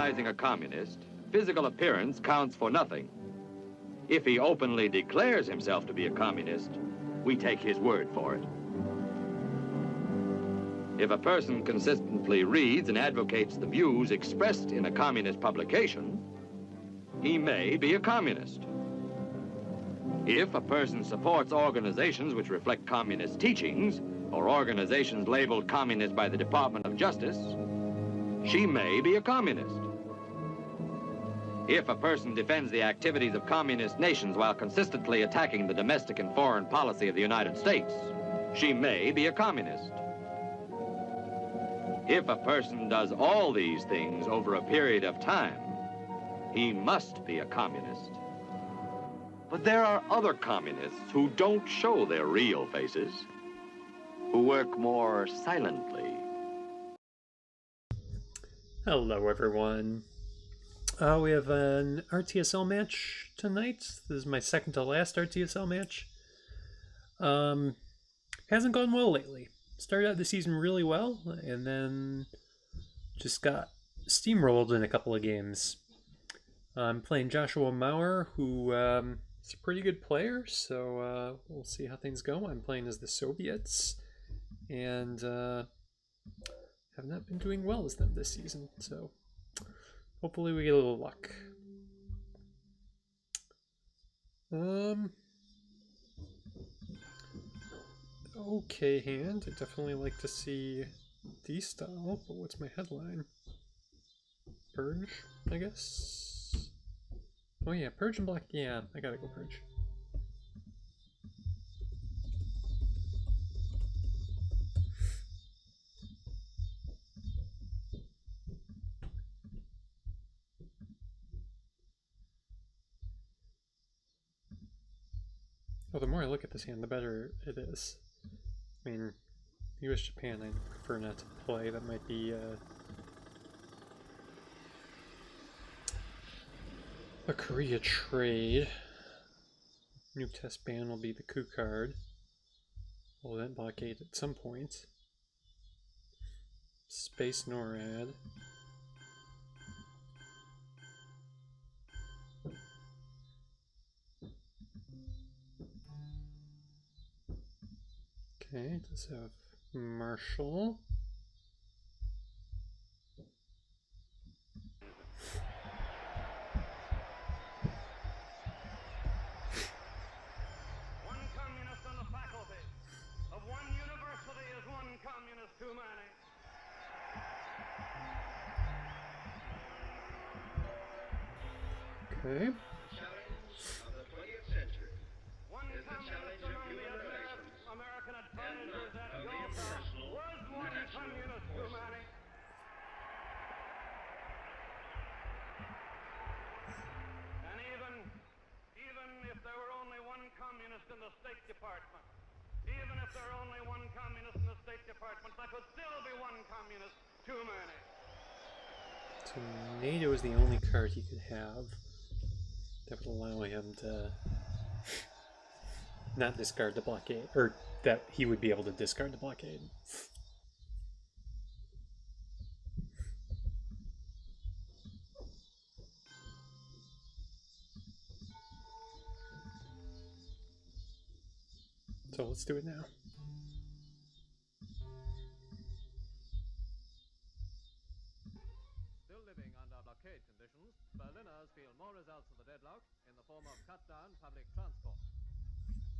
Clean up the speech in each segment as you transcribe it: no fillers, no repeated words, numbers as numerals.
criminalizing a communist, physical appearance counts for nothing. If he openly declares himself to be a communist, we take his word for it. If a person consistently reads and advocates the views expressed in a communist publication, he may be a communist. If a person supports organizations which reflect communist teachings, or organizations labeled communist by the Department of Justice, she may be a communist. If a person defends the activities of communist nations while consistently attacking the domestic and foreign policy of the United States, she may be a communist. If a person does all these things over a period of time, he must be a communist. But there are other communists who don't show their real faces, who work more silently. Hello, everyone. We have an RTSL match tonight. This is my second to last RTSL match. Hasn't gone well lately. Started out the season really well, and then just got steamrolled in a couple of games. I'm playing Joshua Maurer, who is a pretty good player, so we'll see how things go. I'm playing as the Soviets, and have not been doing well as them this season, so hopefully we get a little luck. Okay hand. I definitely like to see the style, but what's my headline? Purge, I guess? Oh yeah, Purge and Black. Yeah, I gotta go Purge. Oh, the more I look at this hand, the better it is. I mean, US Japan, I prefer not to play. That might be a Korea trade. New test ban will be the coup card. Will that blockade at some point? Space NORAD. Okay, does have Marshall. One communist on the faculty of one university is one communist too many. Okay. One communist among the American advisors at JFK was one communist too many. And even if there were only one communist in the State Department, even if there were only one communist in the State Department, that would still be one communist too many. So NATO is the only card he could have that would allow him to not discard the blockade, or that he would be able to discard the blockade. So let's do it now. Still living under blockade conditions, Berliners feel more results of the deadlock in the form of cut-down public transport.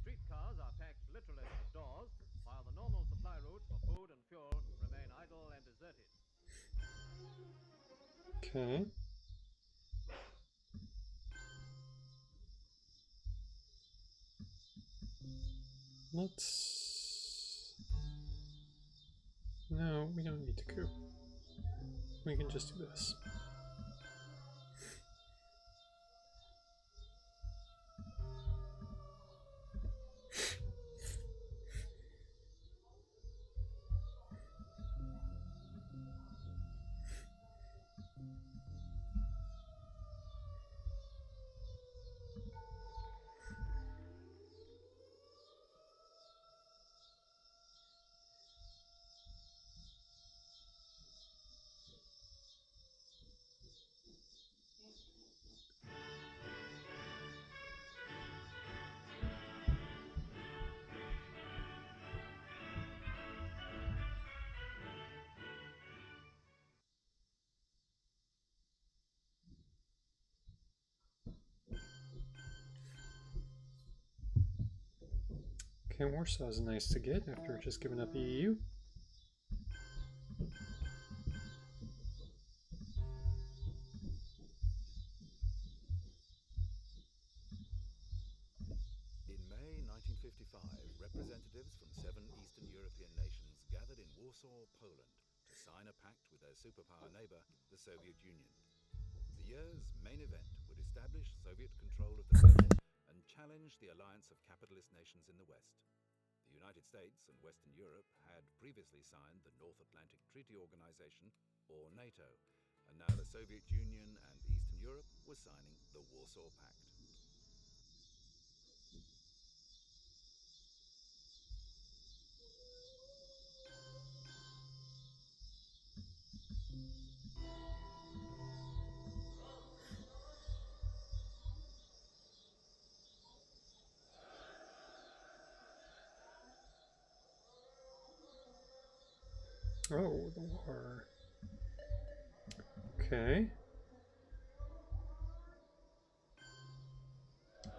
Streetcars are packed literally to the doors, while the normal supply routes for food and fuel remain idle and deserted. Okay. Let's... No, we don't need to coup. We can just do this. Okay, Warsaw's nice to get after just giving up EU. In May 1955, representatives from 7 Eastern European nations gathered in Warsaw, Poland, to sign a pact with their superpower neighbor, the Soviet Union. The year's main event would establish Soviet control of the West and challenge the alliance of capitalist nations in the West. The United States and Western Europe had previously signed the North Atlantic Treaty Organization, or NATO, and now the Soviet Union and Eastern Europe were signing the Warsaw Pact. Oh, the war. Okay.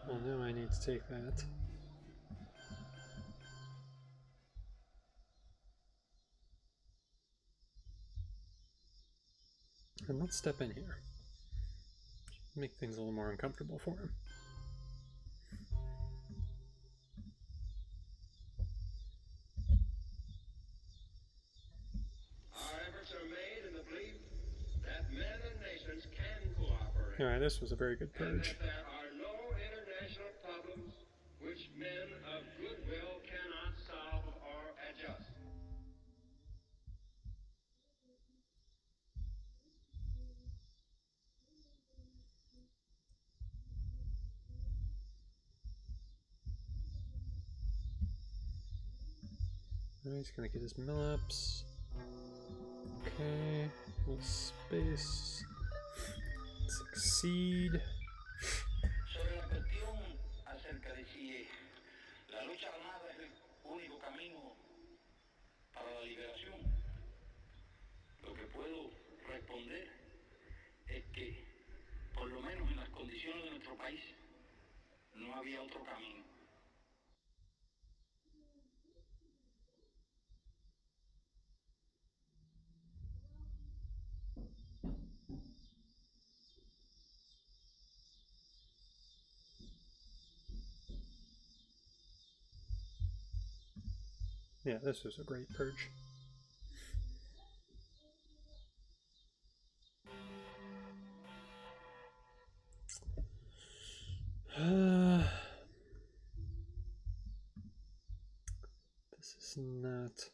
Well, now I need to take that. And let's step in here. Make things a little more uncomfortable for him. Our efforts are made in the belief that men and nations can cooperate. Alright, this was a very good And purge. that there are no international problems which men of goodwill cannot solve or adjust. He's gonna get his mill-ups. Okay, little space. Succeed. Sobre la cuestión acerca de si la lucha armada es el único camino para la liberación, lo que puedo responder es que, por lo menos en las condiciones de nuestro país, no había otro camino. Yeah, this was a great purge. This is not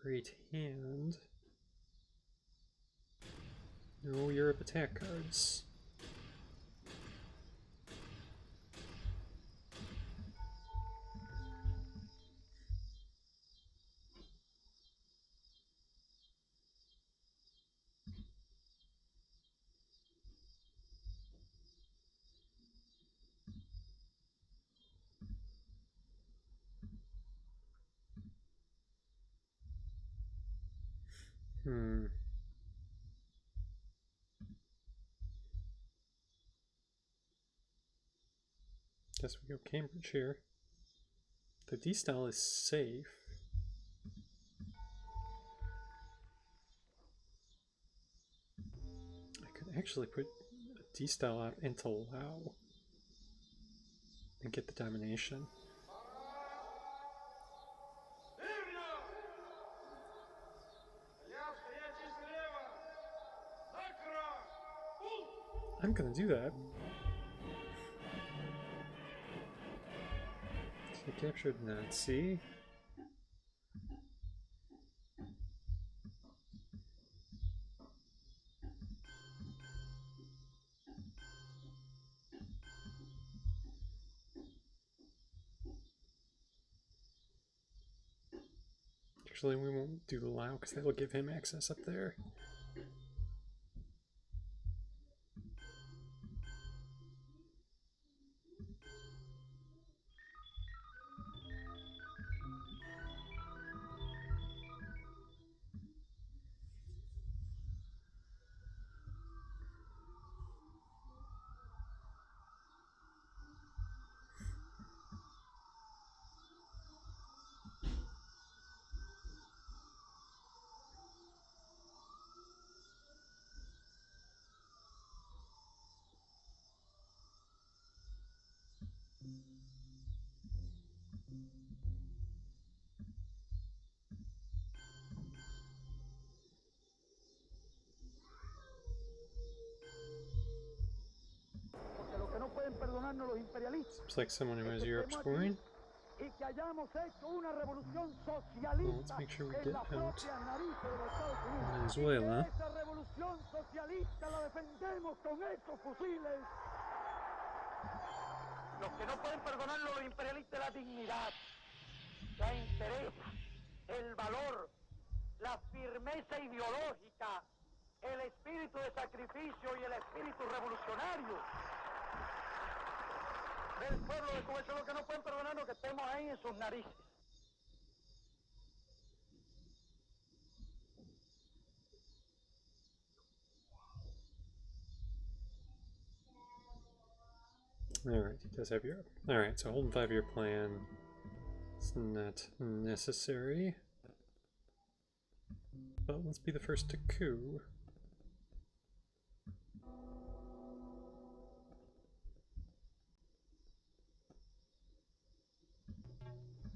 great hand. No Europe attack cards. Guess we go Cambridge here. The D-style is safe. I could actually put a D-style out into Lao and get the domination. I'm gonna do that. So I captured Nazi. Actually, we won't do the Lao because that will give him access up there. Porque lo que no pueden perdonarnos los imperialistas Seems like someone who es has que Europe estemos scoring. aquí y que hayamos hecho una revolución Well, let's socialista make sure we en get las out propias narices de los Estados Unidos. Venezuela. Y que esa revolución socialista la defendemos con estos fusiles. Los que no pueden perdonarnos los imperialistas la dignidad, la entereza, el valor, la firmeza ideológica, el espíritu de sacrificio y el espíritu revolucionario del pueblo de Cuba. Eso es lo que no pueden perdonarnos, que estemos ahí en sus narices. Alright, he does have Europe. Alright, so hold 5-year plan. It's not necessary. But let's be the first to coup.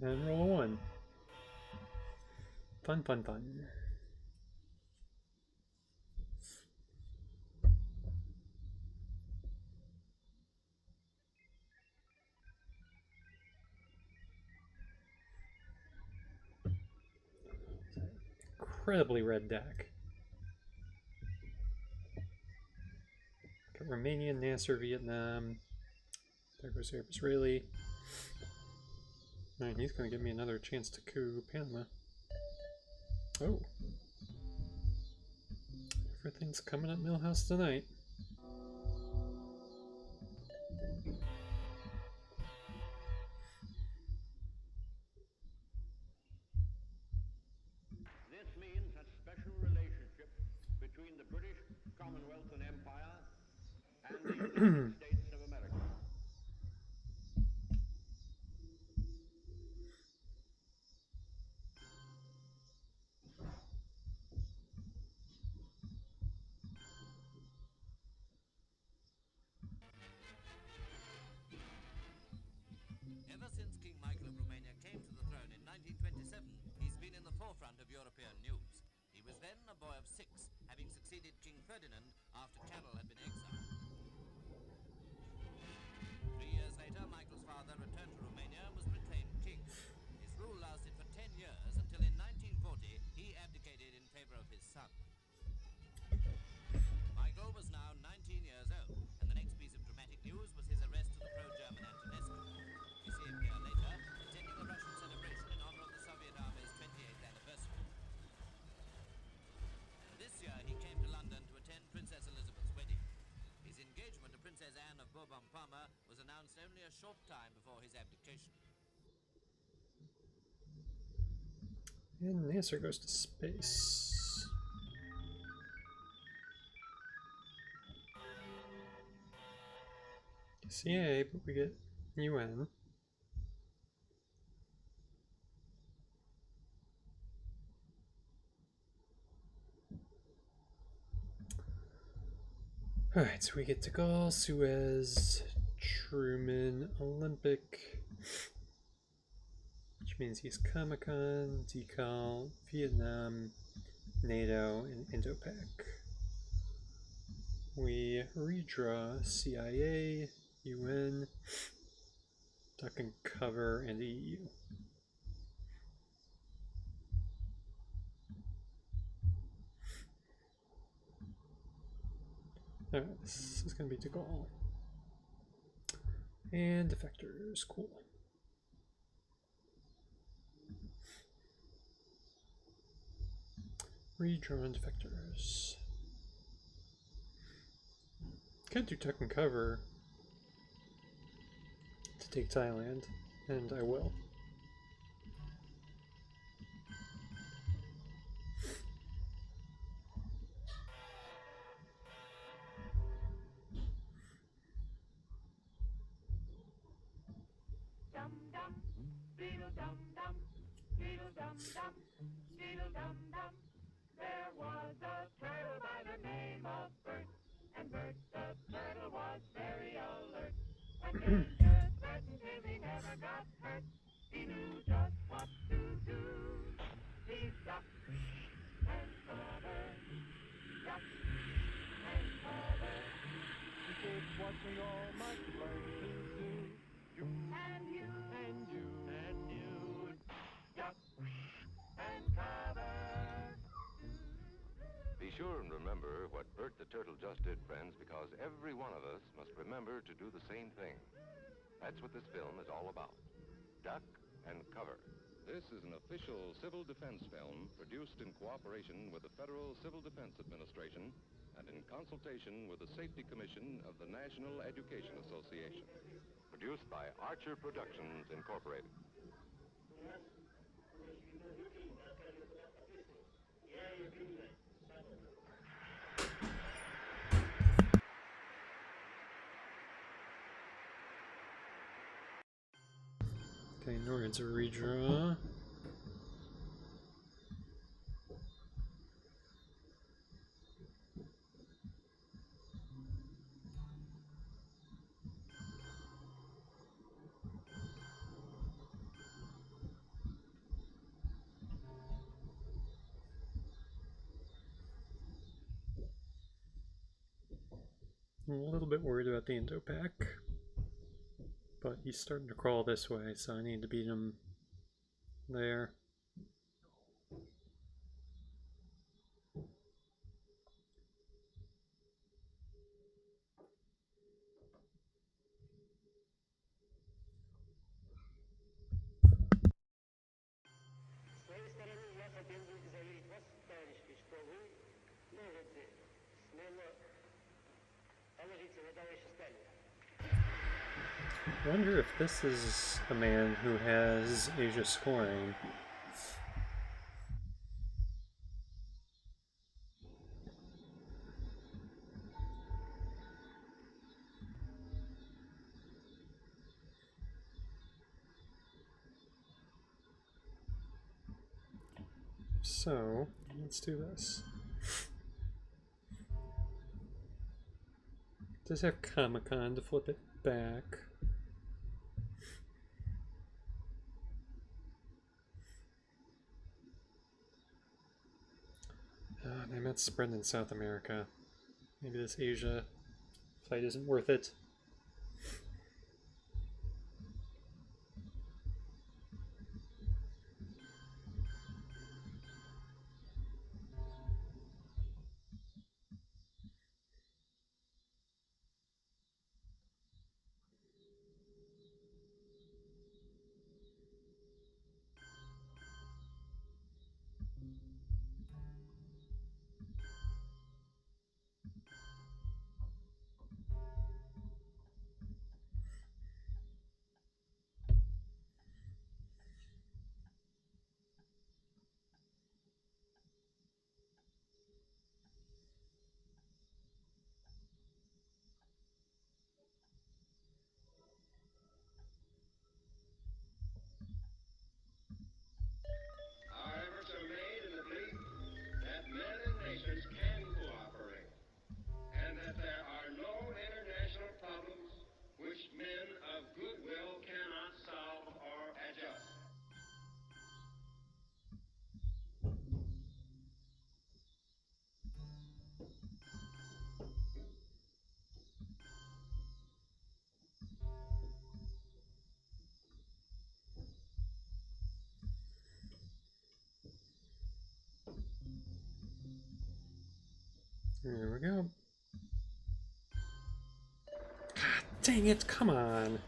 And roll a 1. Fun, fun, fun. Incredibly red deck. Got Romania, Nasser, Vietnam. There goes Arab Israeli. Alright, he's going to give me another chance to coup Panama. Oh. Everything's coming up Millhouse tonight. This means a special relationship between the British Commonwealth and Empire and the United States of America. Ever since King Michael of Romania came to the throne in 1927, he's been in the forefront of European news. He was then a boy of 6, having succeeded King Ferdinand after Carol had been exiled. 3 years later, Michael's father returned to Romania and was proclaimed king. His rule lasted for 10 years until in 1940 he abdicated in favor of his son. Michael was now 19 years old, and the next piece of dramatic news was his arrest of the pro-German Antonescu. We see him here later, attending a Russian celebration in honor of the Soviet Army's 28th anniversary. And this year he came to London to attend Princess Elizabeth's wedding. His engagement to Princess Anne of Bourbon-Parma was announced only a short time before his abdication. And Nasser goes to space. CA, but we get UN. Alright, so we get De Gaulle, Suez, Truman, Olympic, which means he's Comecon, Decal, Vietnam, NATO, and Indo-Pac. We redraw CIA, UN, Duck and Cover, and EU. Alright, this is going to be De Gaulle. And defectors, cool. Redrawn defectors. Can't do Duck and Cover to take Thailand, and I will. Dum dum, beetle dum dum, beetle dum dum, beetle dum dum. There was a turtle by the name of Bert, and Bert the turtle was very alert. When danger threatened did, friends, because every one of us must remember to do the same thing. That's what this film is all about. Duck and cover. This is an official civil defense film produced in cooperation with the Federal Civil Defense Administration and in consultation with the Safety Commission of the National Education Association. Produced by Archer Productions, Incorporated. Okay, Nords a redraw. I'm a little bit worried about the Indo pack, but he's starting to crawl this way, so I need to beat him there. I wonder if this is a man who has Asia scoring. So, let's do this. Does have Comic-Con to flip it back. They meant spread in South America. Maybe this Asia fight isn't worth it. There we go. God dang it, come on.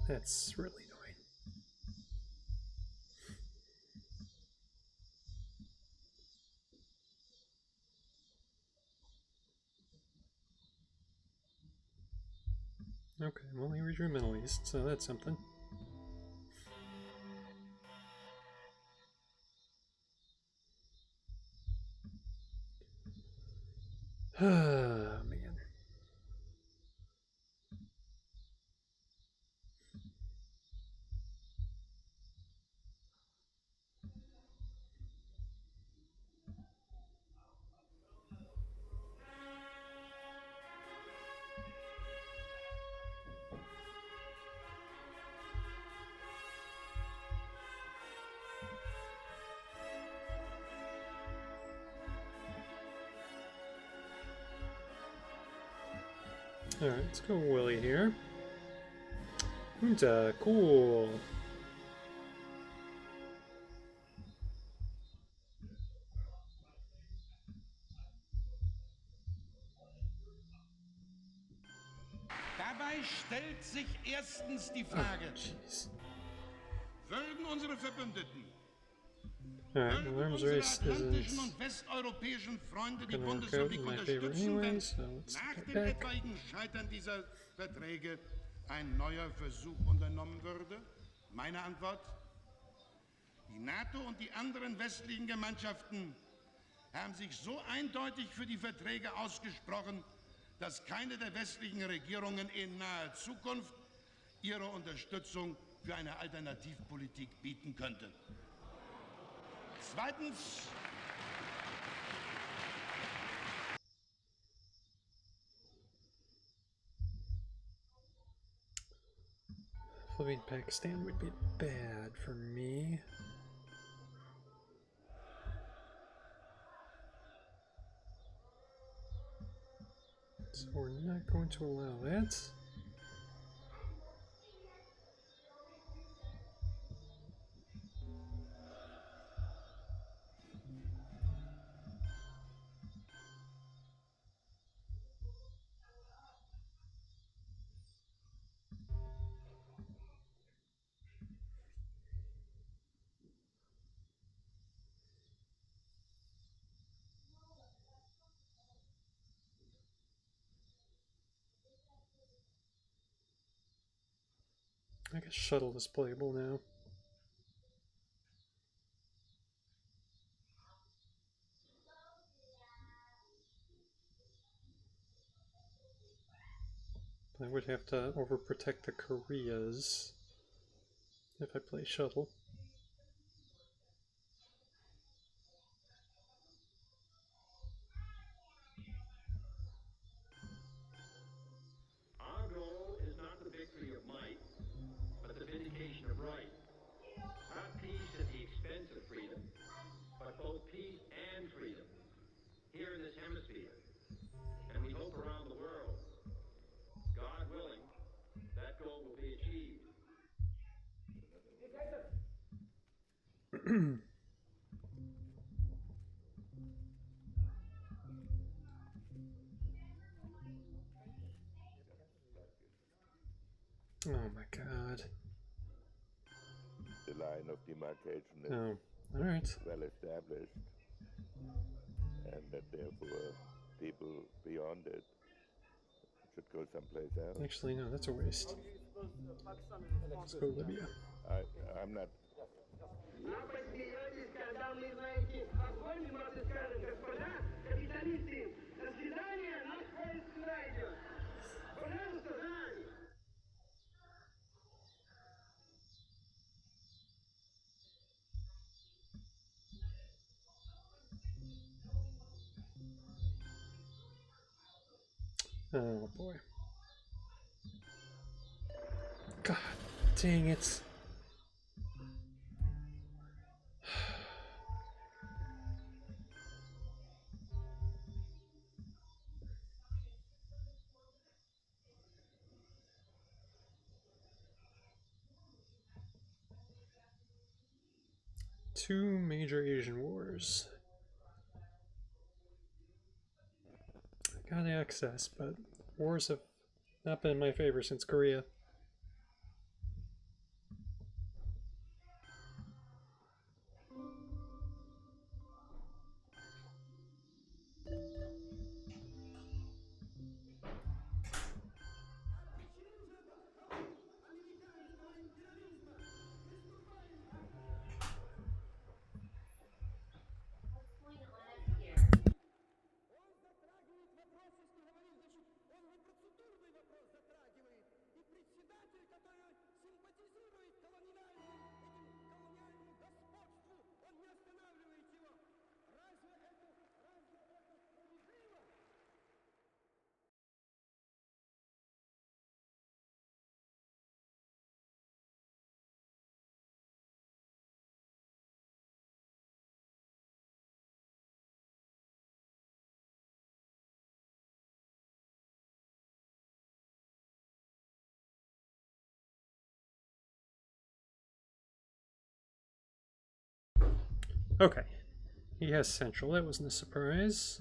That's really annoying. Okay, well, he redrew Middle East, so that's something. Ah, man. Alright, let's go Willie here. Junta, cool. stellt sich erstens die Frage, würden unsere Verbündeten, Alright, well, arms race atlantischen isn't und westeuropäischen Freunde die gonna work out Bundesrepublik in my favor unterstützen, anyway, wenn so let's nach take dem that back. etwaigen Scheitern dieser Verträge ein neuer Versuch unternommen würde? Meine Antwort? Die NATO und die anderen westlichen Gemeinschaften haben sich so eindeutig für die Verträge ausgesprochen, dass keine der westlichen Regierungen in naher Zukunft ihre Unterstützung für eine Alternativpolitik bieten könnte. Zweitens, Flipping Pakistan would be bad for me. So we're not going to allow that. I guess shuttle is playable now. I would have to overprotect the Koreas if I play shuttle. Our goal is not the victory of might, but the vindication of right. Not peace at the expense of freedom, but both peace and freedom here in this hemisphere, and we hope around the world. God willing, that goal will be achieved. Oh my god. The line of demarcation is alright. well established, and that therefore people beyond it should go someplace else. Actually, no, that's a waste. Let's go Libya. I'm not. Oh boy. God dang it. Two major Asian wars. I got access, but wars have not been in my favor since Korea. Okay, he has Central. That wasn't a surprise.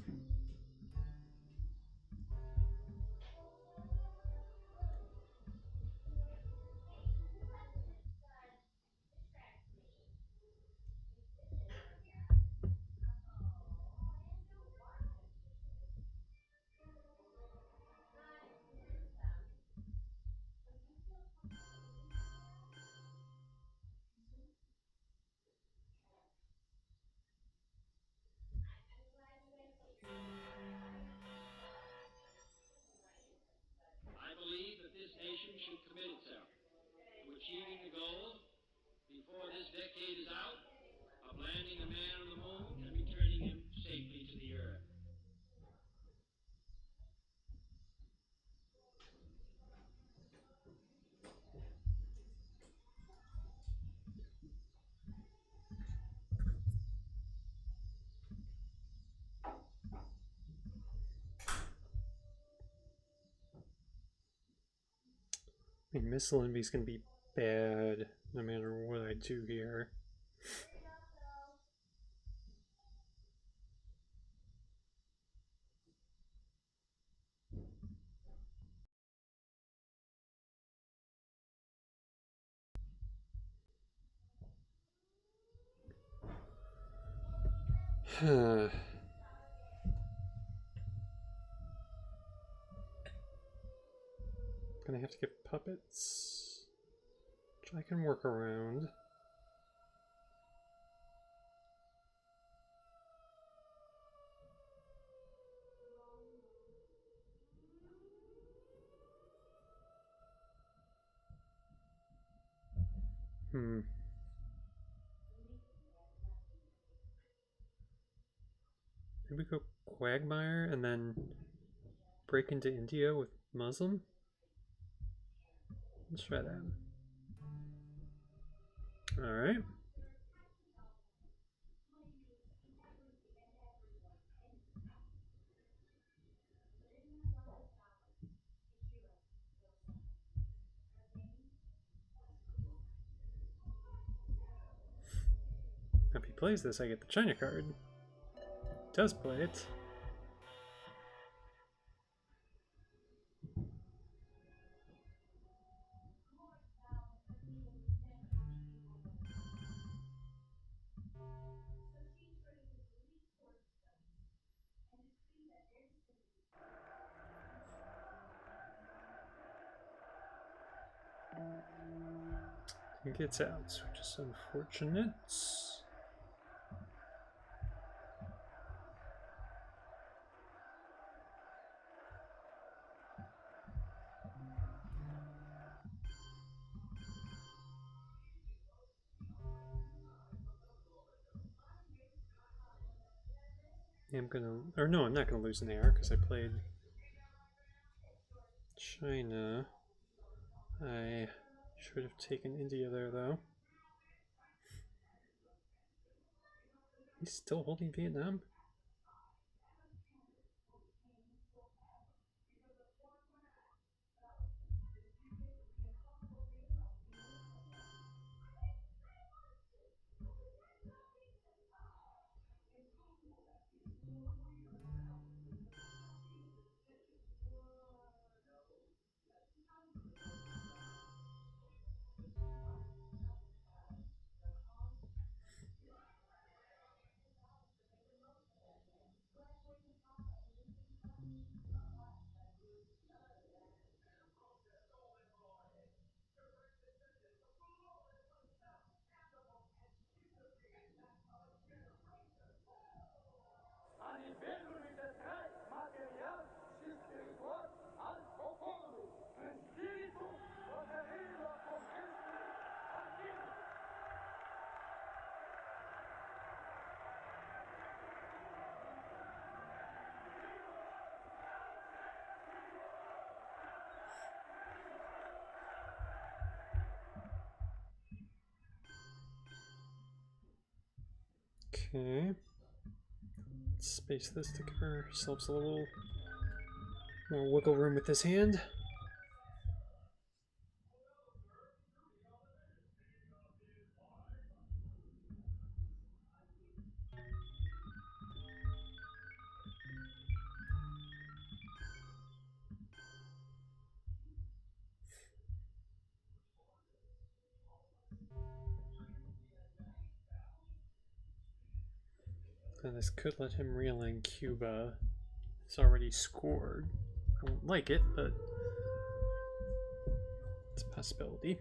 I mean, Missile Envy's gonna be bad no matter what I do here. Gonna have to get puppets, which I can work around. Maybe go Quagmire and then break into India with Muslim? Let's try that. Alright. If he plays this, I get the China card. Does play it. He gets out, which is unfortunate. I'm gonna, or no, I'm not gonna lose an air because I played China. I should have taken India there though. He's still holding Vietnam? Okay. Let's space this to give ourselves a little more wiggle room with this hand. And this could let him realign Cuba. It's already scored. I won't like it, but it's a possibility.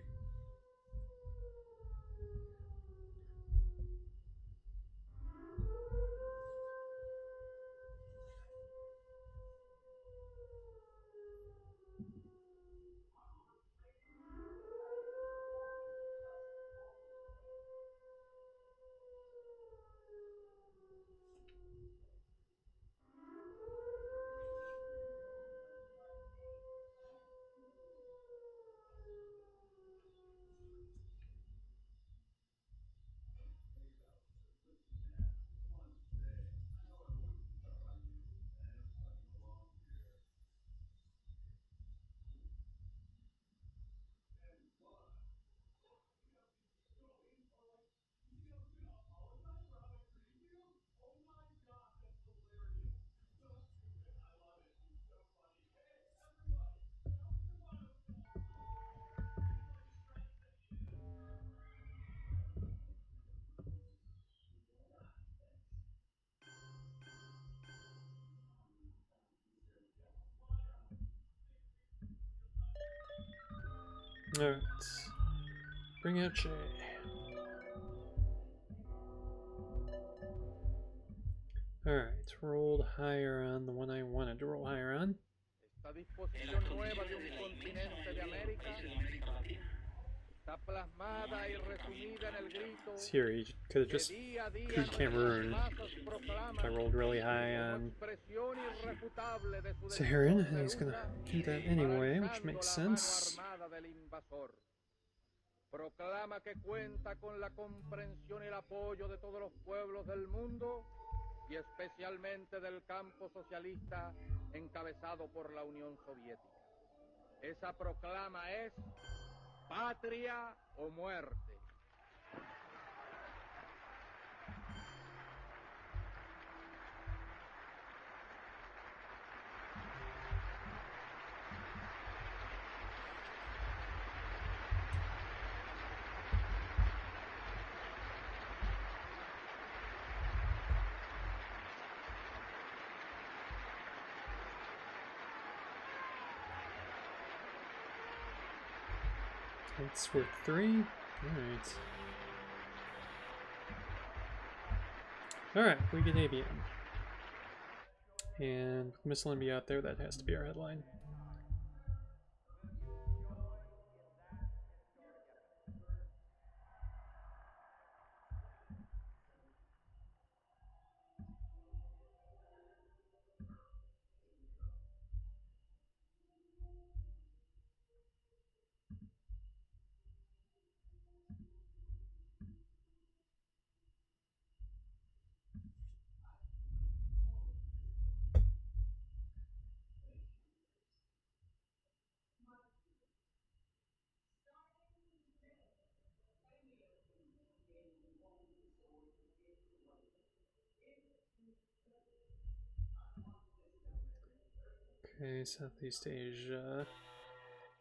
Alright. Bring out Jay. Alright, rolled higher on the one I wanted to roll higher on. Esta disposición nueva de un continente de América está plasmada y resumida en el grito Here, you could have que just día a día cruised Cameroon. nuestras masas proclaman I rolled really high como on expresión irrefutable de su Saharan, decisión and he's gonna de do that lucha, anyway, which paralizando makes la mano sense. armada del invasor. Proclama que cuenta con la comprensión y el apoyo de todos los pueblos del mundo y especialmente del campo socialista encabezado por la Unión Soviética. Esa proclama es patria o muerte. It's worth 3. Alright. Alright, we get ABM. And with Missile MB out there, that has to be our headline. Okay, Southeast Asia.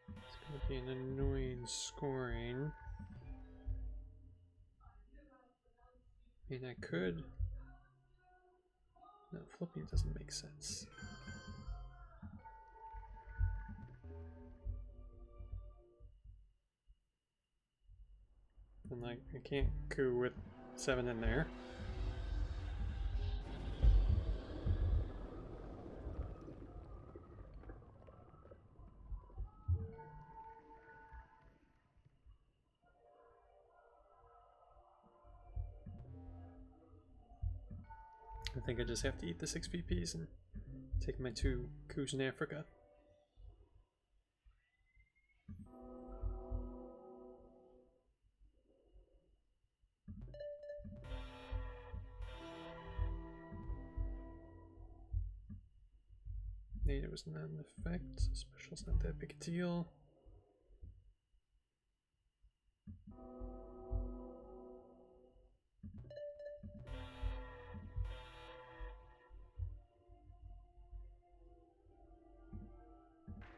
It's gonna be an annoying scoring. I mean, I could. No, flipping doesn't make sense. And like, I can't coup with 7 in there. I think I just have to eat the 6 VPs and take my 2 coups in Africa. NATO was not in effect, so special's not that big a deal.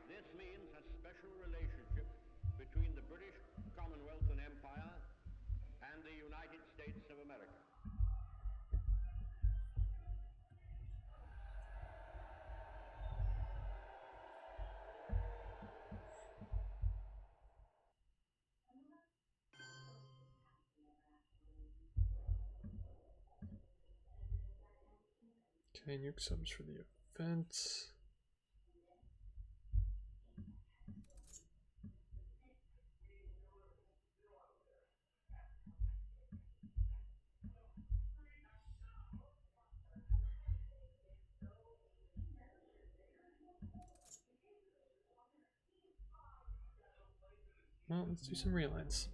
This means a special relationship between the British Commonwealth and Empire and the United States of America. Okay, nuke subs for the event. Well, let's do some relines.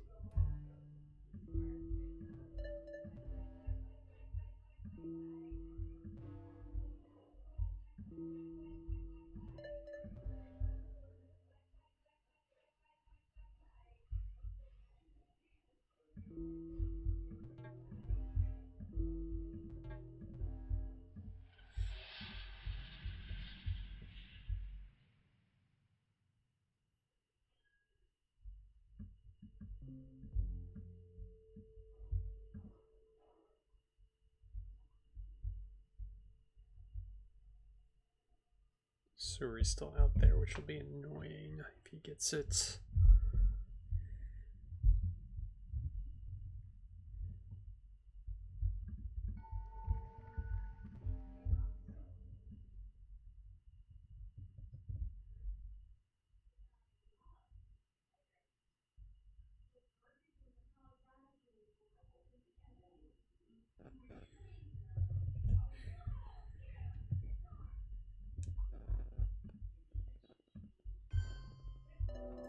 Suri's still out there, which will be annoying if he gets it.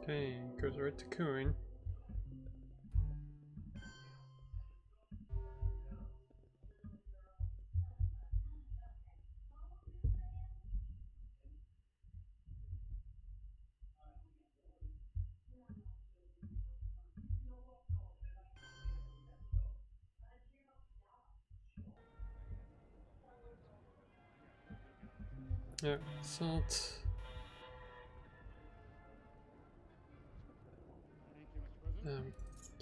Okay, goes right to Kuhn. Alright, salt.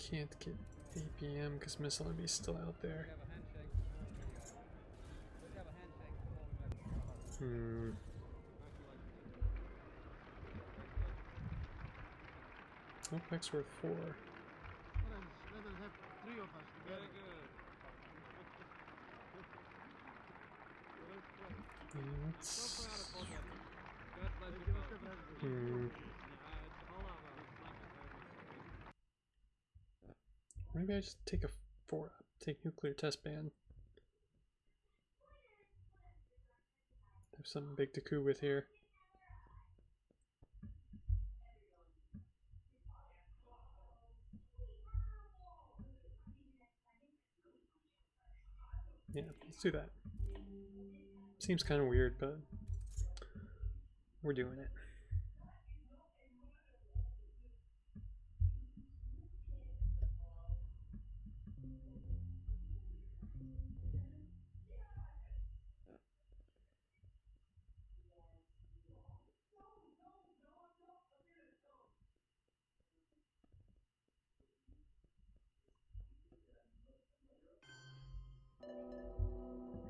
Can't get APM because Missile Enemy is still out there. OPEX worth 4. Let us have 3 of us together. Maybe I just take a 4 up. Take nuclear test ban. Have something big to coup with here. Yeah, let's do that. Seems kind of weird, but we're doing it.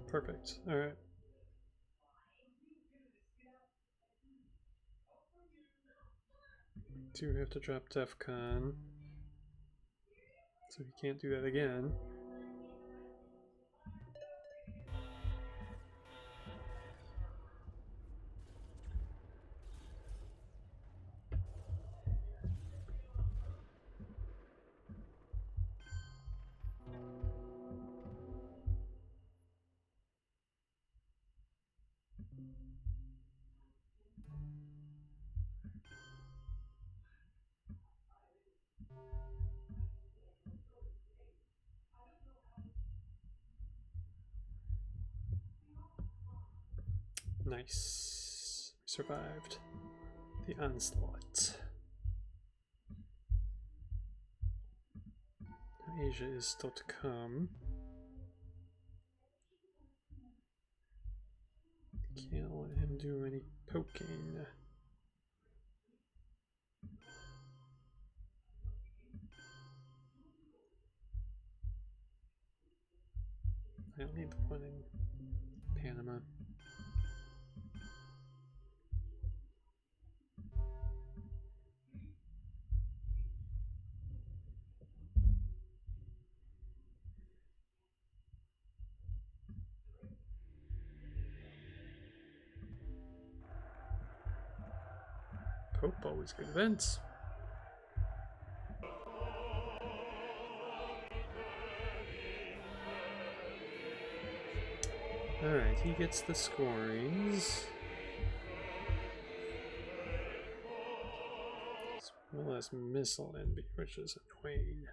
Perfect. All right. Do have to drop DEFCON, so he can't do that again. Nice. We survived the onslaught. Asia is still to come. Can't let him do any poking. I don't need the one in Panama. Pope, always good events. Alright, he gets the scorings. As well as Missile Envy, which is annoying.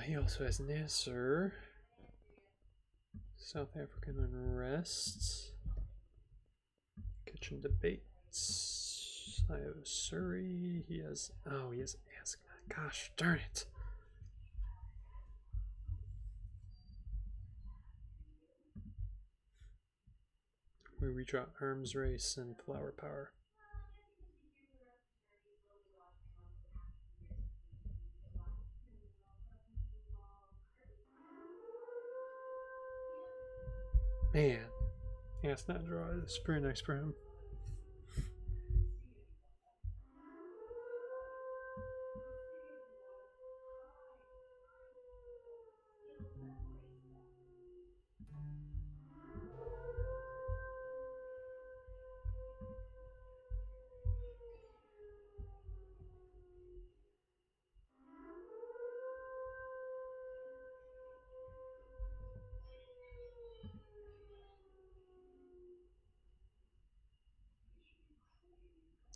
He also has Nasser. South African unrest. Kitchen debates. I have Surrey. He has. Oh, he has Ascot. Gosh darn it. We redraw arms race and flower power. Man. Yeah, it's not draw. It's pretty nice for him.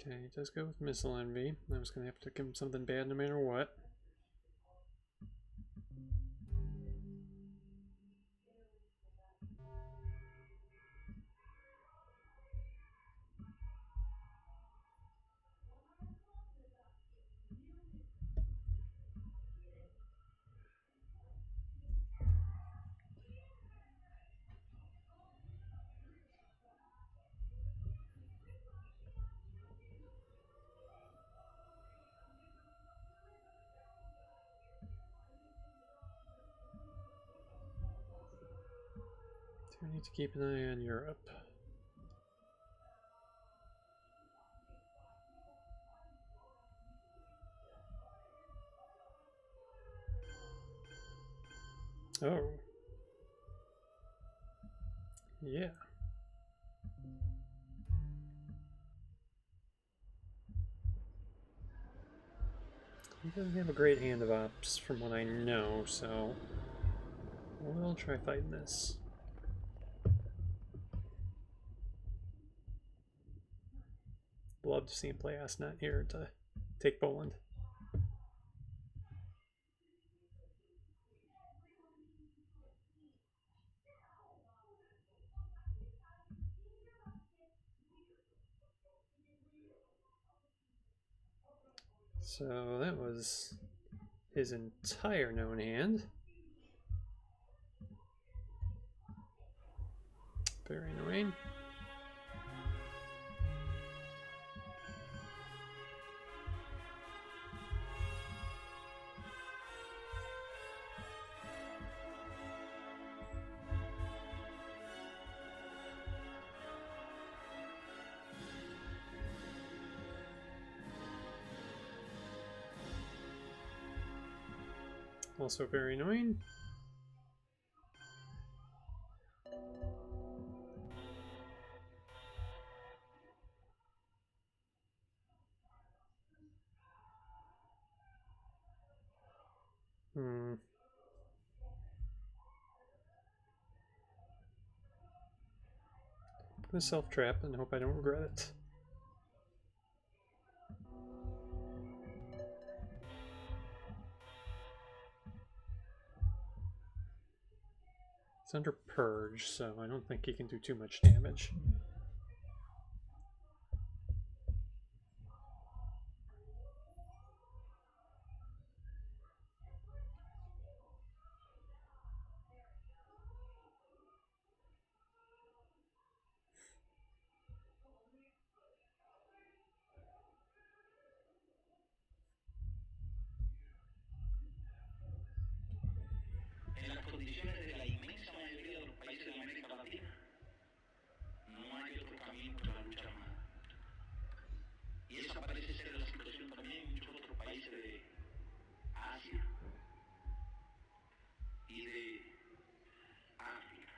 Okay, he does go with Missile Envy. I was going to have to give him something bad no matter what. I need to keep an eye on Europe. Oh. Yeah. He doesn't have a great hand of ops from what I know, so we'll try fighting this. Love to see him play Asnet here to take Poland. So that was his entire known hand. Very annoying. Also very annoying. I'm gonna self-trap and hope I don't regret it. It's under Purge, so I don't think he can do too much damage. En las condiciones de la inmensa mayoría de los países de América Latina, no hay otro camino que la lucha armada. Y esa parece ser la situación también en muchos otros países de Asia y de África.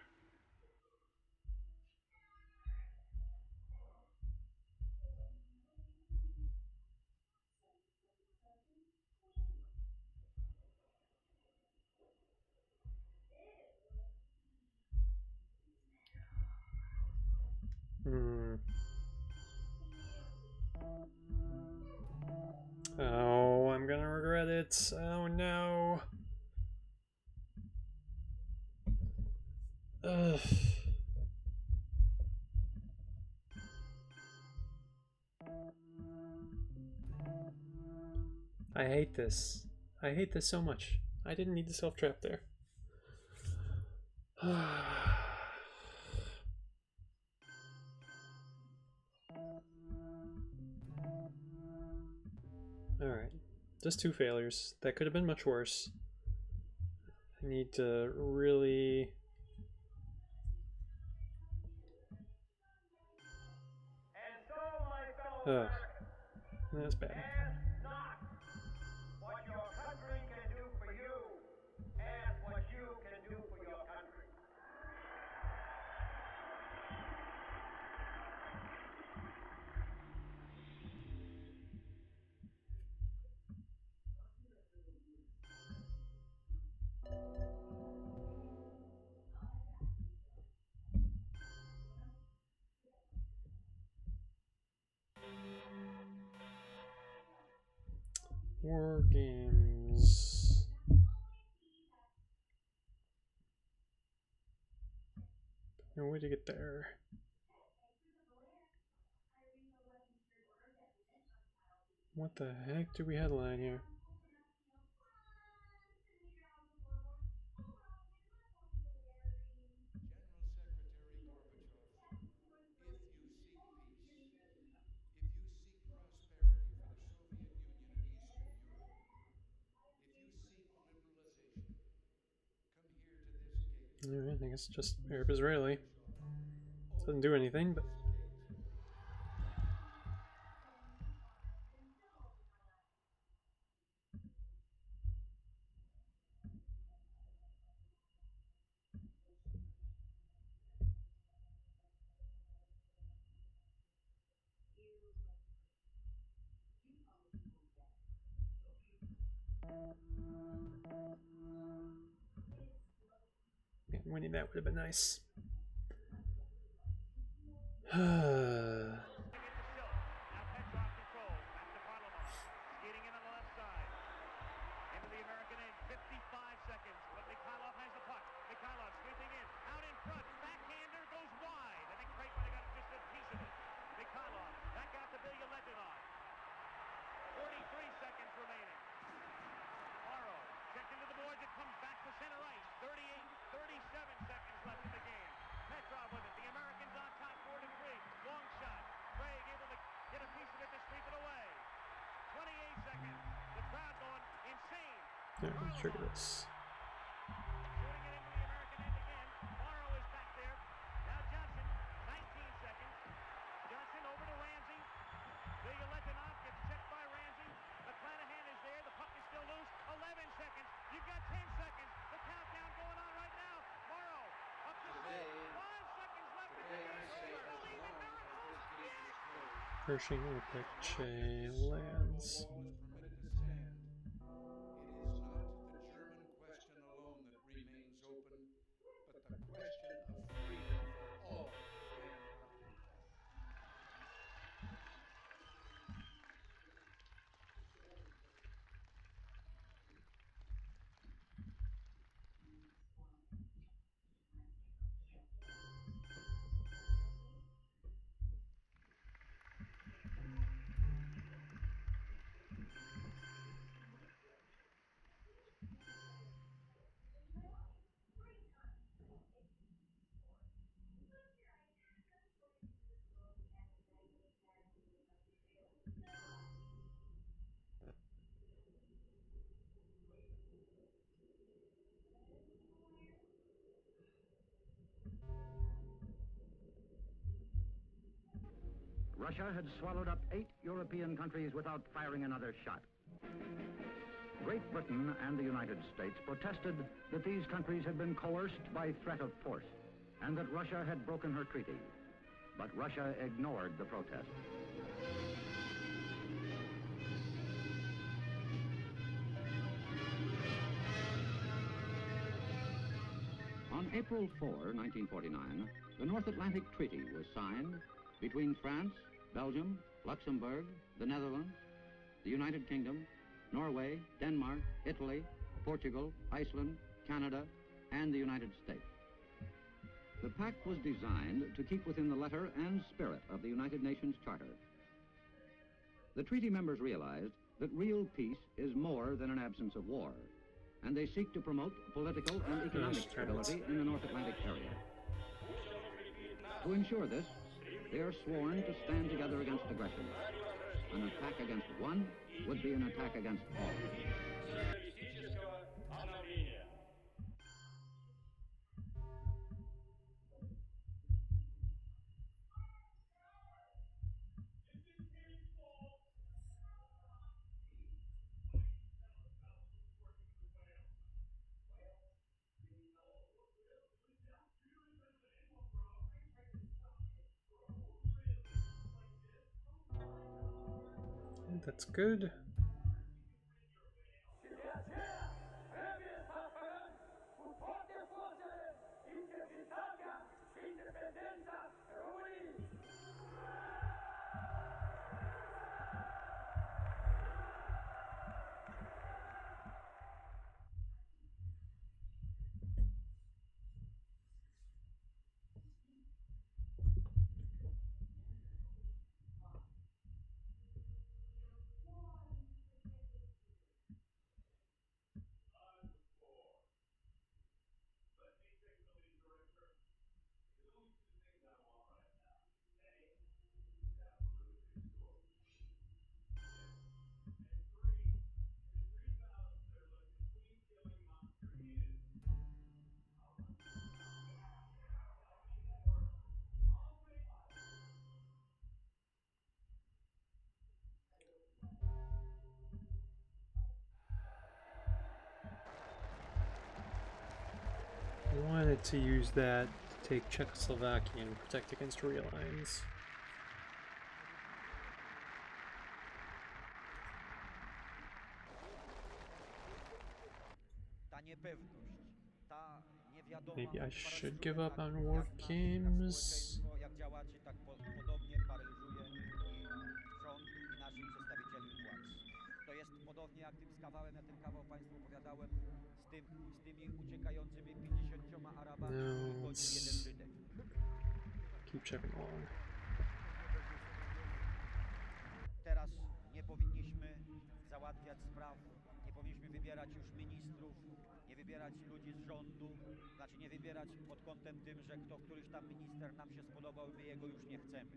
Oh, I'm gonna regret it. Oh no. Ugh. I hate this. I hate this so much. I didn't need the self-trap there. Alright. Just 2 failures. That could have been much worse. I need to really... And so, my fellow That's bad. ask not what your country can do for you. Ask what you can do for your country. 4 games. No way to get there. What the heck do we headline here? General Secretary Gorbachev, if you seek peace, if you seek prosperity for the Soviet Union and Eastern Europe, if you seek liberalization, come here to this gate. Alright, I guess just Arab Israeli. Doesn't do anything, but. Man, winning that would have been nice. Yeah, let's trigger this. Pershing Apache lands. Permitted to stand. It is not the German question alone that remains open, but the question of freedom for all mankind. Russia had swallowed up 8 European countries without firing another shot. Great Britain and the United States protested that these countries had been coerced by threat of force and that Russia had broken her treaty. But Russia ignored the protest. On April 4, 1949, the North Atlantic Treaty was signed between France, Belgium, Luxembourg, the Netherlands, the United Kingdom, Norway, Denmark, Italy, Portugal, Iceland, Canada, and the United States. The pact was designed to keep within the letter and spirit of the United Nations Charter. The treaty members realized that real peace is more than an absence of war, and they seek to promote political and economic stability in the North Atlantic area. To ensure this, they are sworn to stand together against aggression. An attack against one would be an attack against all. That's good. get to use that to take Czechoslovakia and protect against realigns. Maybe I should give up on war games. Jak działaczy tak podobnie paraliżuje i rząd i naszych przedstawicieli władz. To jest podobnie jak tym z kawałem, ja ten kawał Państwu opowiadałem z tymi uciekającymi 50 Arabami, których godził jeden Żydek. Keep checking along. Teraz nie powinniśmy załatwiać spraw, nie powinniśmy wybierać już ministrów, nie wybierać ludzi z rządu, znaczy nie wybierać pod kątem tym, że któryś tam minister nam się spodobał i my jego już nie chcemy.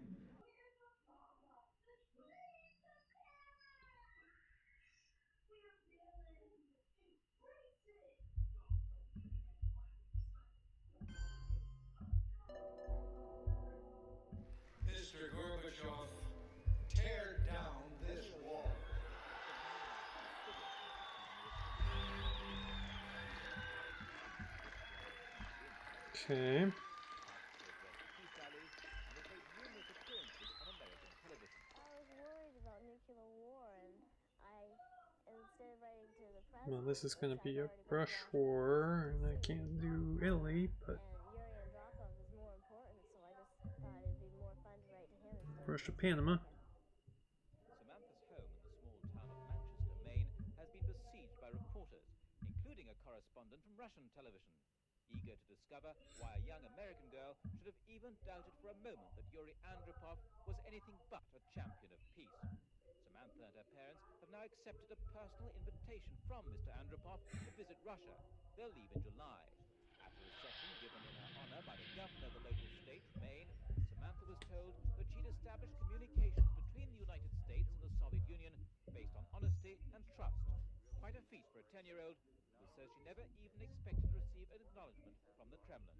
Mr. Gorbachev, tear down this wall. Okay. Well, this is going to be a brush war, and I can't do Italy, but brush to Panama. Samantha's home in the small town of Manchester, Maine, has been besieged by reporters, including a correspondent from Russian television, eager to discover why a young American girl should have even doubted for a moment that Yuri Andropov was anything but a champion of peace. Samantha and her parents have now accepted a personal invitation from Mr. Andropov to visit Russia. They'll leave in July. At a reception given in her honor by the governor of the local state, Maine, Samantha was told that she'd established communications between the United States and the Soviet Union based on honesty and trust. Quite a feat for a 10-year-old who says she never even expected to receive an acknowledgement from the Kremlin.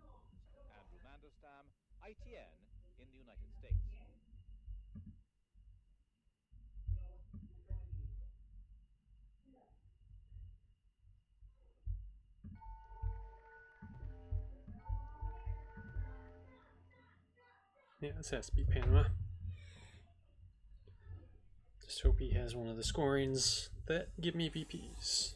Andrew Mandelstam, ITN, in the United States. Yeah, this has to be Panama. Just hope he has one of the scorings that give me VPs.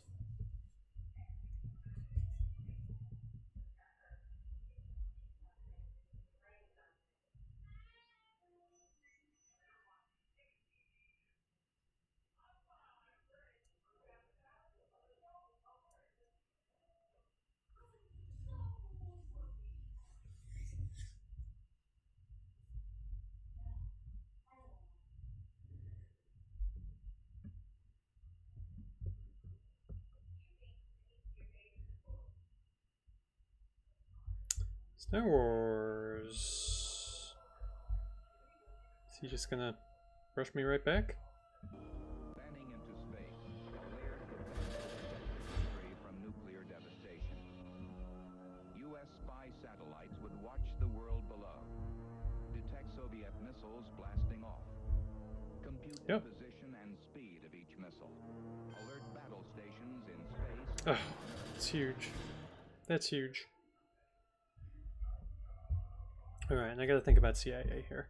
Star Wars. Is he just gonna rush me right back? Banning into space, a layered defense to protect the country from nuclear devastation. U.S. spy satellites would watch the world below, detect Soviet missiles blasting off, compute the position and speed of each missile, alert battle stations in space. Oh, it's huge. That's huge. Alright, and I gotta think about CIA here.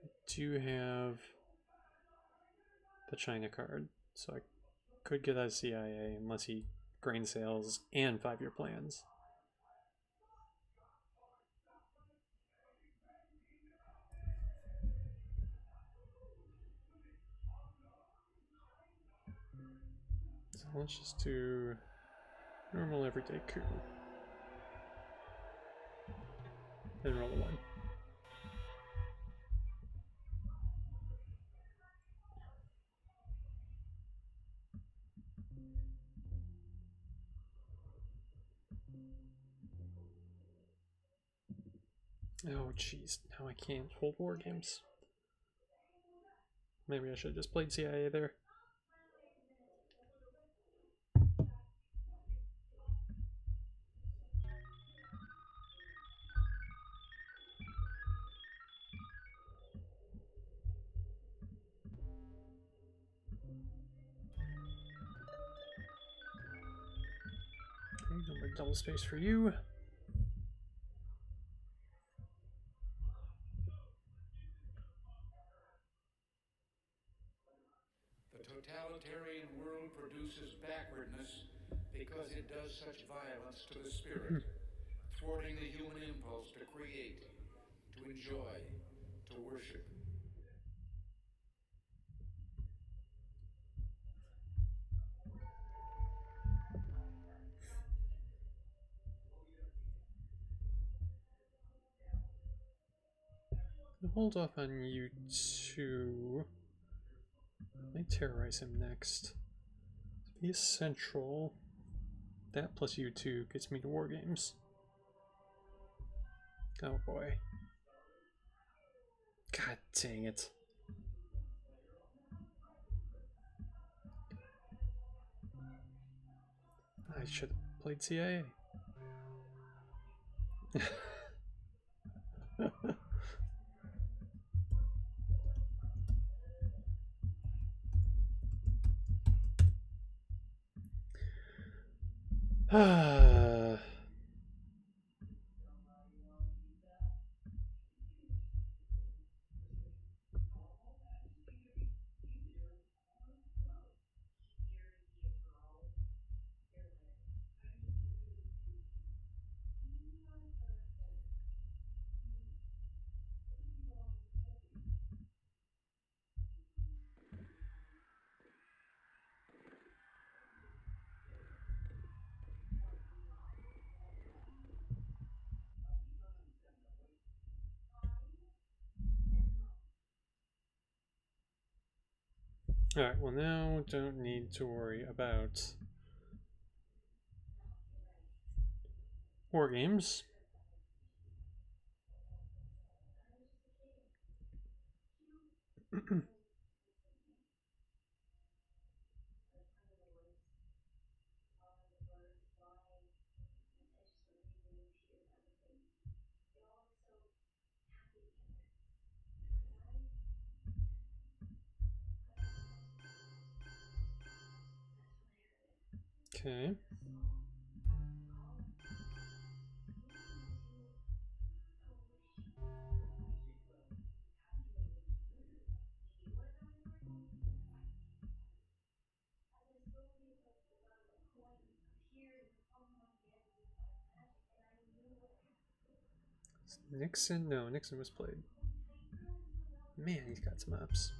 I do have the China card, so I could get out of CIA unless he grain sales and 5-year plans. So let's just do normal everyday coup. Then roll a 1. Oh jeez, now I can't hold war games. Maybe I should have just played CIA there. double space for you. The totalitarian world produces backwardness because it does such violence to the spirit, thwarting the human impulse to create, to enjoy, to worship. Hold off on you two. I might terrorize him next. Be central. That plus you two gets me to war games. Oh boy. God dang it. I should have played CIA. Alright, well now don't need to worry about war games. Okay. Nixon? No, Nixon was played. Man, he's got some ups.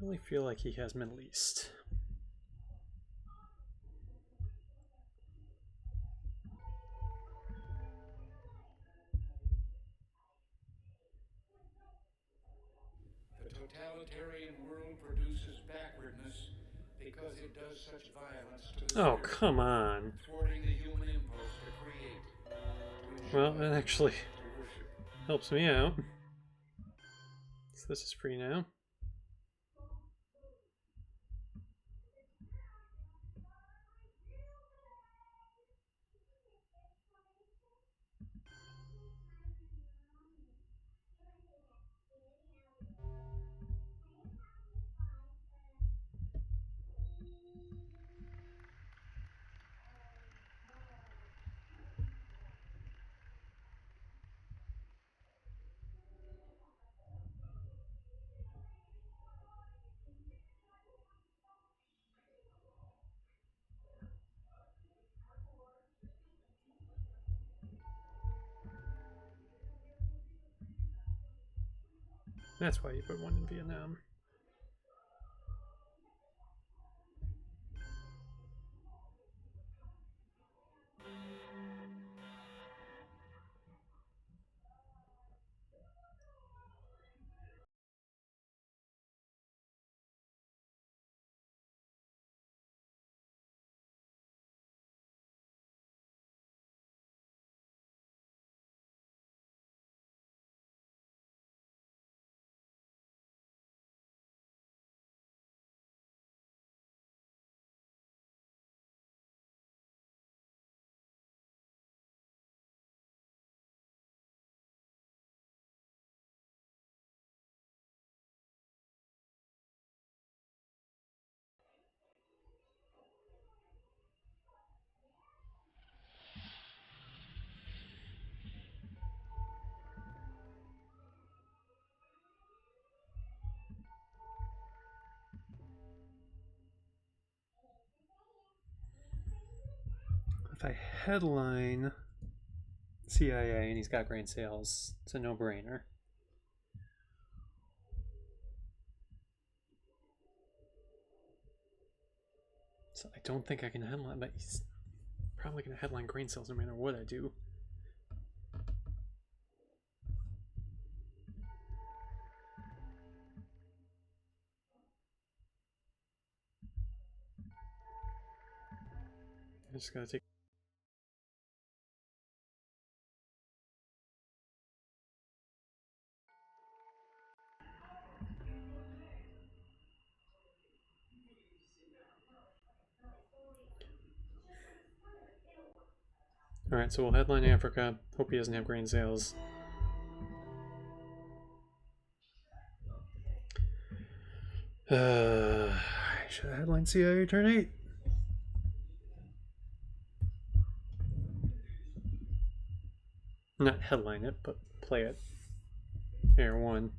I really feel like he has Middle East. The totalitarian world produces backwardness because it does such violence to the Oh, spirit, come on. thwarting the human impulse to create, to enjoy, Well, that actually to worship. helps me out. So this is free now. That's why you put one in Vietnam. If I headline CIA and he's got grain sales, it's a no-brainer. So I don't think I can headline, but he's probably going to headline grain sales no matter what I do. I just got to take. Alright, so we'll headline Africa. Hope he doesn't have grain sales. Should I headline CIA turn 8? Not headline it, but play it. Air 1.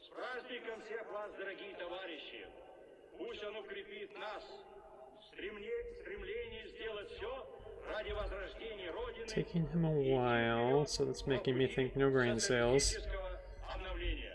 С праздником всех вас, дорогие товарищи! Пусть он укрепит нас в стремлении сделать все ради возрождения Родины. Taking him a while, so that's making me think no grain sales. Обновления.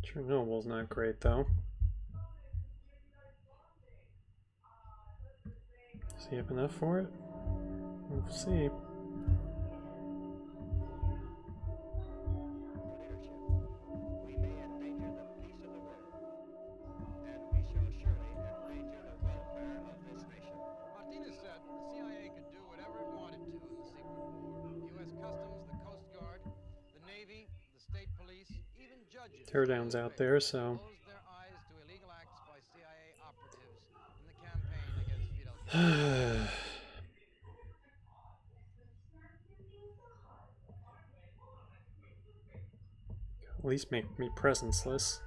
Chernobyl's not great though. Does he have enough for it? We'll see. Martinez said the CIA could do whatever it wanted to in the secret war. The U.S. Customs, the Coast Guard, the Navy, the state police, even judges Teardown's out there, so closed their eyes to illegal acts by CIA operatives in the campaign against Fidel Castro. at least make me presenceless.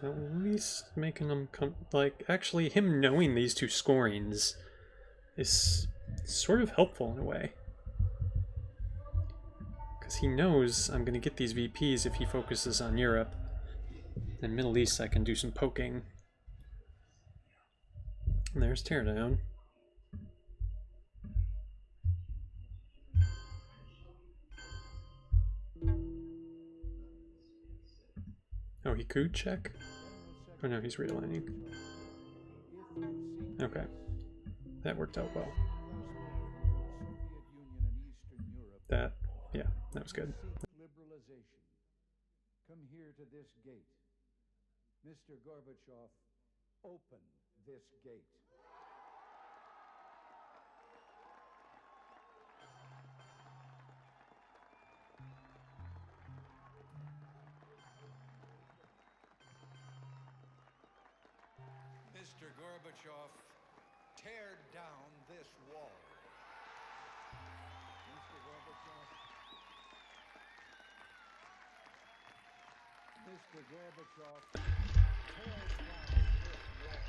So at least making them come, like, actually him knowing these two scorings is sort of helpful in a way. Because he knows I'm going to get these VPs if he focuses on Europe. And Middle East I can do some poking. And there's Teardown. Oh, he could check? Oh no, he's realigning. Okay. That worked out well. That, yeah, that was good. Liberalization. Come here to this gate. Mr. Gorbachev, open this gate. Mr. Gorbachev, tear down this wall. Mr. Gorbachev. Mr. Gorbachev, tear down this wall.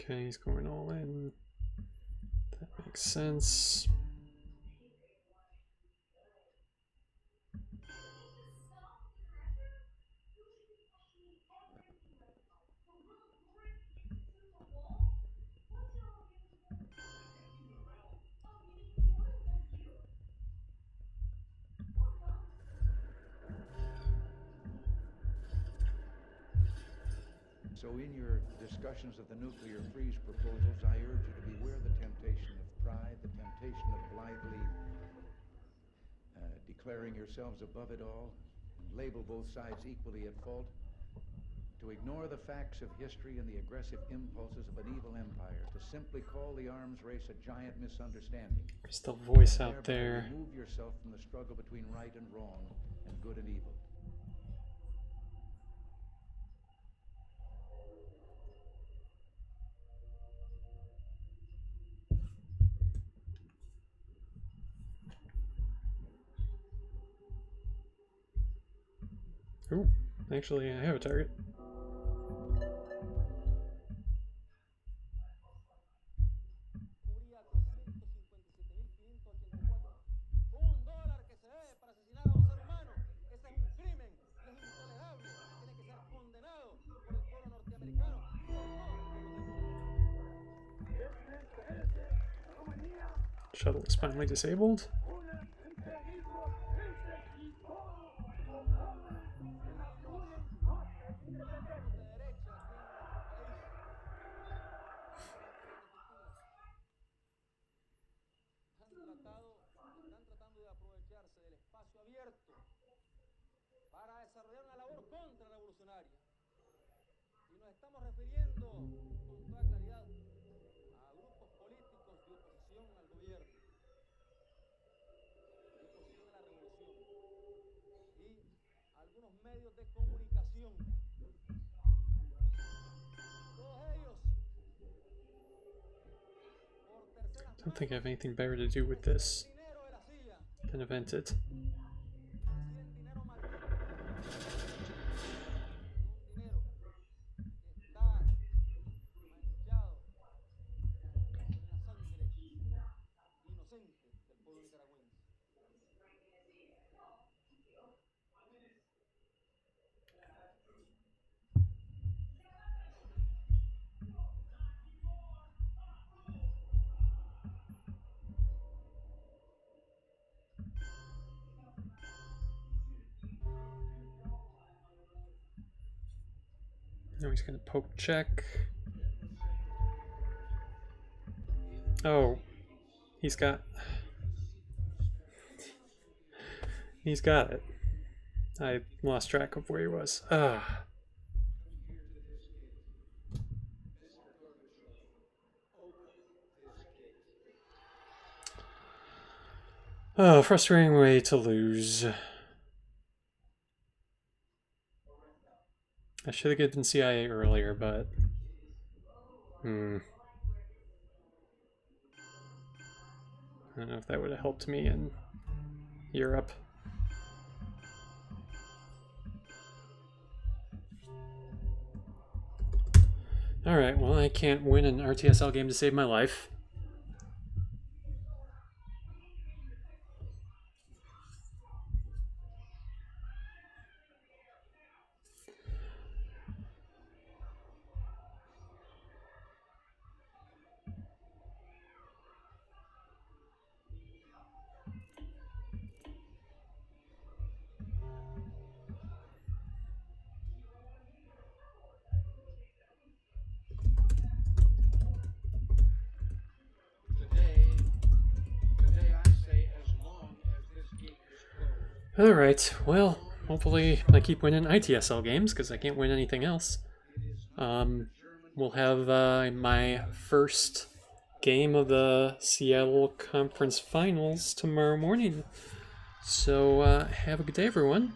Okay, he's going all in. That makes sense. So in your discussions of the nuclear freeze proposals, I urge you to beware the temptation of pride, the temptation of blithely declaring yourselves above it all, and label both sides equally at fault, to ignore the facts of history and the aggressive impulses of an evil empire, to simply call the arms race a giant misunderstanding. There's the voice out there. Remove yourself from the struggle between right and wrong and good and evil. Ooh, actually, I have a target. Shuttle is finally disabled. Están tratando de aprovecharse del espacio abierto para desarrollar una labor contrarrevolucionaria. Y nos estamos refiriendo con toda claridad a grupos políticos de oposición al gobierno, de oposición a la revolución, y algunos medios de comunicación. Todos ellos, por terceras I don't think I have anything better to do with this than event it. reciben dinero maldito, un dinero que está manchado con la sangre inocente del pueblo nicaragüense. Now he's gonna poke check. Oh, he's got it. I lost track of where he was. Ah. Oh, frustrating way to lose. I should have given CIA earlier, but... I don't know if that would have helped me in Europe. Alright, well, I can't win an RTSL game to save my life. Alright, well, hopefully I keep winning ITSL games, because I can't win anything else. We'll have my first game of the Seattle Conference Finals tomorrow morning. So, have a good day, everyone.